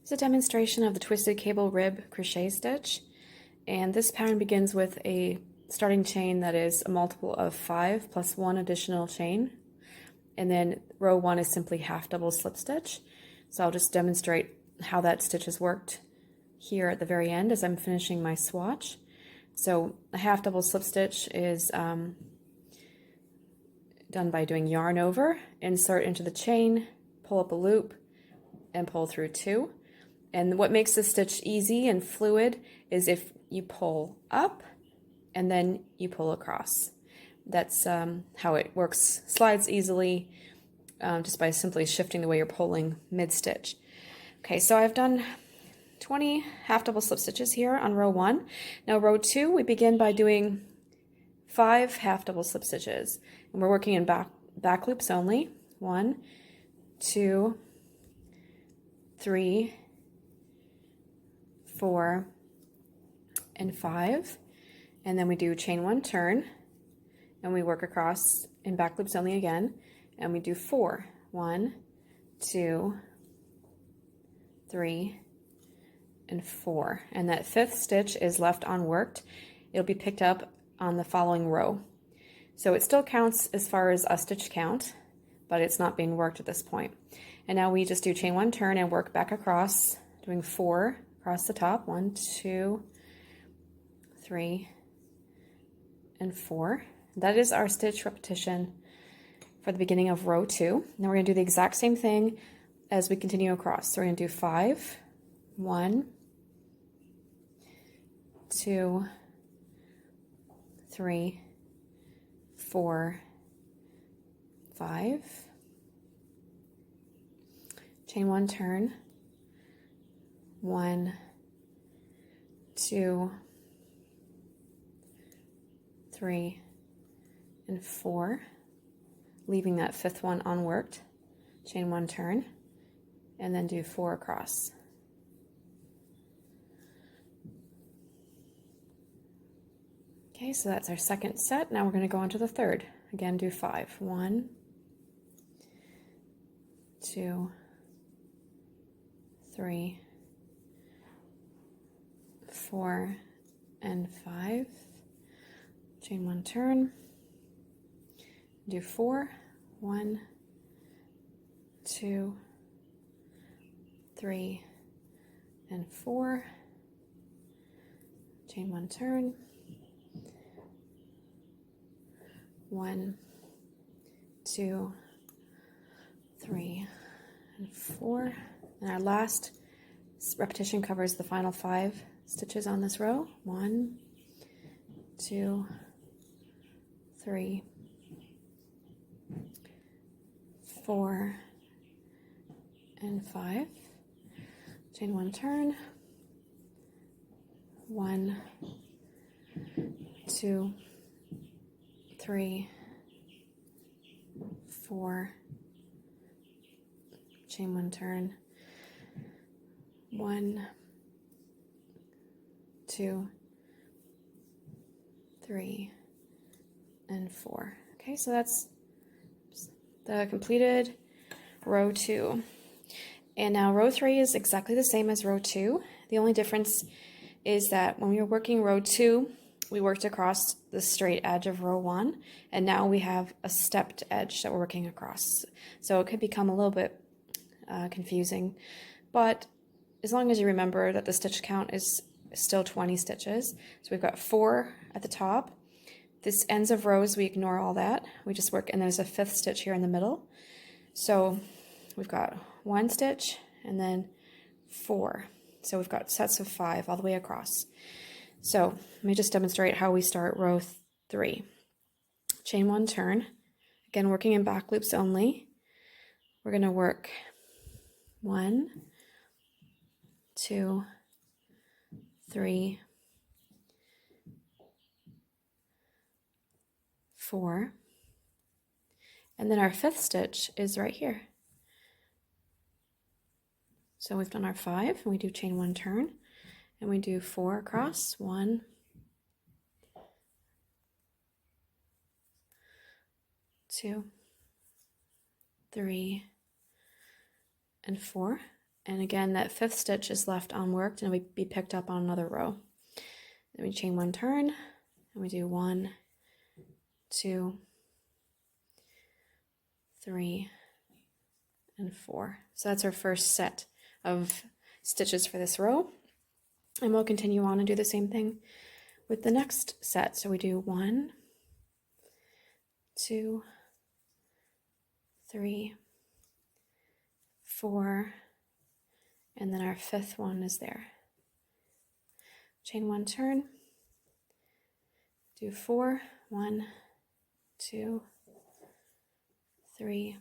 It's a demonstration of the twisted cable rib crochet stitch, and this pattern begins with a starting chain that is a multiple of 5 plus 1 additional chain, and then row 1 is simply half double slip stitch. So I'll just demonstrate how that stitch is worked here at the very end as I'm finishing my swatch. So a half double slip stitch is done by doing yarn over, insert into the chain, pull up a loop, and pull through 2. And what makes this stitch easy and fluid is if you pull up and then you pull across. That's how it works, slides easily just by simply shifting the way you're pulling mid-stitch. Okay, so I've done 20 half double slip stitches here on row 1. Now row 2, we begin by doing 5 half double slip stitches, and we're working in back loops only. 1, 2, 3, 4, and 5, and then we do chain 1 turn, and we work across in back loops only again, and we do 4. 1, 2, 3, and 4, and that 5th stitch is left unworked. It'll be picked up on the following row. So it still counts as far as a stitch count, but it's not being worked at this point. And now we just do chain 1 turn and work back across, doing 4 across the top. 1, 2, 3, and 4. That is our stitch repetition for the beginning of row 2. Now we're going to do the exact same thing as we continue across. So we're going to do 5, 1, 2, 3, 4, 5. Chain 1 turn. 1, 2, 3, and 4, leaving that 5th one unworked. Chain 1 turn, and then do 4 across. Okay, so that's our second set. Now we're going to go on to the third. Again, do 5. 1, 2, 3, 4, and 5. Chain 1 turn, do 4. 1, 2, 3, and 4. Chain 1 turn, 1, 2, 3, and 4. And our last repetition covers the final 5 stitches on this row. 1, 2, 3, 4, and 5. Chain 1 turn. 1, 2, 3, 4. Chain 1 turn. 1, 2, 3, and 4. Okay, so that's the completed row 2. And now row 3 is exactly the same as row 2. The only difference is that when we were working row 2, we worked across the straight edge of row 1, and now we have a stepped edge that we're working across. So it could become a little bit confusing, but as long as you remember that the stitch count is still 20 stitches. So we've got 4 at the top. This ends of rows, we ignore all that. We just work, and there's a 5th stitch here in the middle. So we've got 1 stitch and then 4. So we've got sets of 5 all the way across. So let me just demonstrate how we start row 3. Chain 1 turn. Again, working in back loops only. We're going to work 1, 2, 3, 4, and then our 5th stitch is right here. So we've done our 5, and we do chain 1 turn, and we do 4 across. 1, 2, 3, and 4. And again, that 5th stitch is left unworked and it'll be picked up on another row. Then we chain 1 turn, and we do 1, 2, 3, and 4. So that's our first set of stitches for this row. And we'll continue on and do the same thing with the next set. So we do 1, 2, 3, 4, and then our 5th one is there. Chain 1 turn, do 4, 1, 2, 3,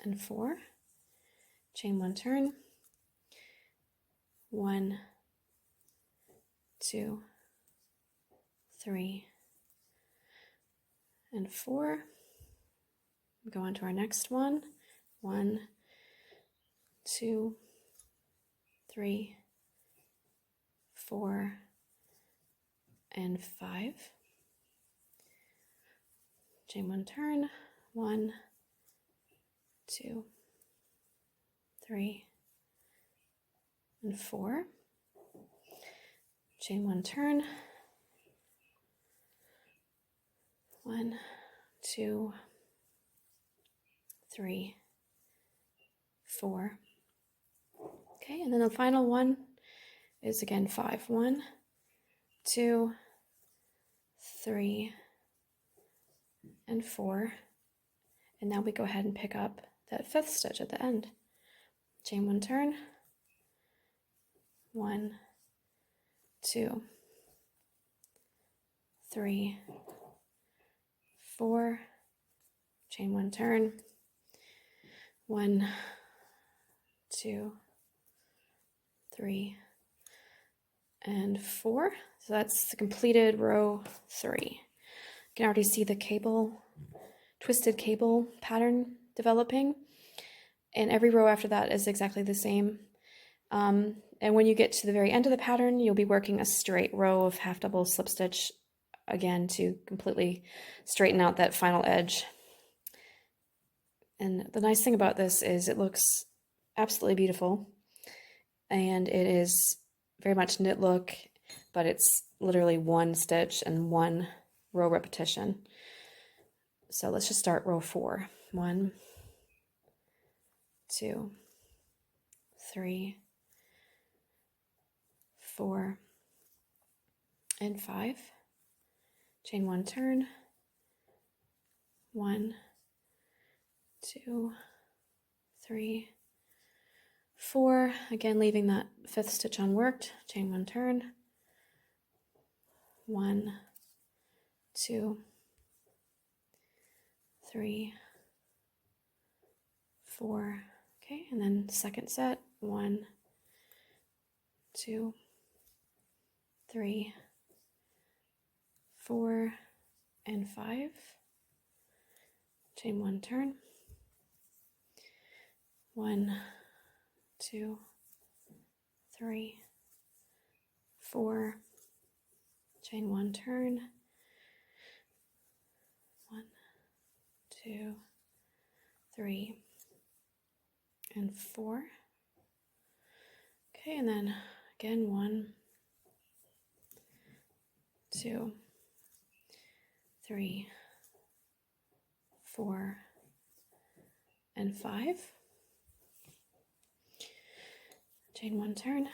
and 4. Chain 1 turn, 1, 2, 3, and 4. Go on to our next one. 1, 2, 3, 4, and 5. Chain 1 turn. 1, 2, 3, and 4. Chain 1 turn. 1, 2, 3, 4. Okay, and then the final one is again 5. 1, 2, 3, and 4. And now we go ahead and pick up that 5th stitch at the end. Chain 1 turn. 1, 2, 3, 4. Chain 1 turn. 1, 2, 3, and 4. So that's the completed row 3. You can already see the cable, twisted cable pattern developing, and every row after that is exactly the same. And when you get to the very end of the pattern, you'll be working a straight row of half double slip stitch again to completely straighten out that final edge. And the nice thing about this is it looks absolutely beautiful, and it is very much knit look, but it's literally 1 stitch and 1 row repetition. So let's just start row 4. 1, 2, 3, 4, and 5. Chain 1 turn. 1, 2, 3, 4. Again, leaving that 5th stitch unworked. Chain 1 turn. 1, 2, 3, 4. Okay, and then second set. 1, 2, 3, 4, and 5. Chain 1 turn. 1, 2, 3, 4. Chain 1 turn. 1, 2, 3, and 4. Okay, and then again 1, 2, 3, 4, and 5. Chain 1 turn.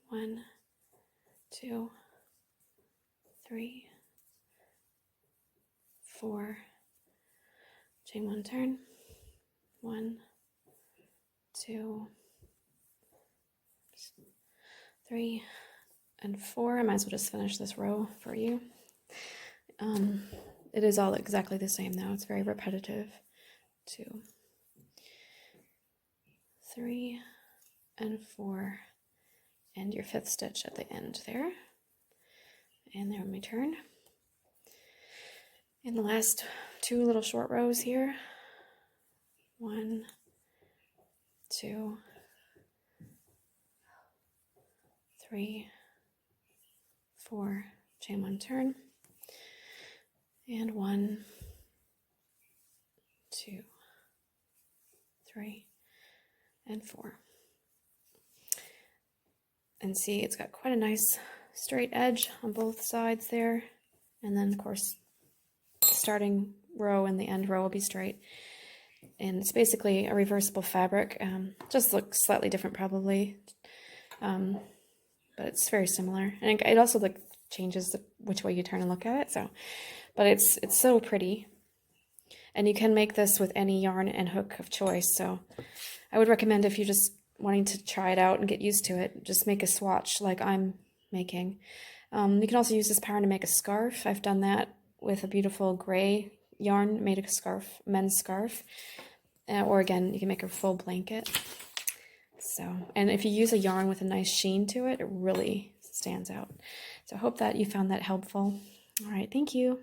1, 2, 3, 4. Chain 1 turn. 1, 2, 3, and 4. I might as well just finish this row for you. It is all exactly the same now. It's very repetitive. 2, 3, and 4, and your 5th stitch at the end there. And then we turn. In the last 2 little short rows here. 1, 2, 3, 4. Chain 1 turn. And 1, 2, 3, and 4. And see, it's got quite a nice straight edge on both sides there. And then, of course, the starting row and the end row will be straight. And it's basically a reversible fabric. Just looks slightly different probably. But it's very similar. And it also like changes which way you turn and look at it. So, but it's so pretty. And you can make this with any yarn and hook of choice. So I would recommend, if you're just wanting to try it out and get used to it, just make a swatch like I'm making. You can also use this pattern to make a scarf. I've done that with a beautiful gray yarn, made a scarf, men's scarf. Or again, you can make a full blanket. So, and if you use a yarn with a nice sheen to it, it really stands out. So I hope that you found that helpful. All right, thank you.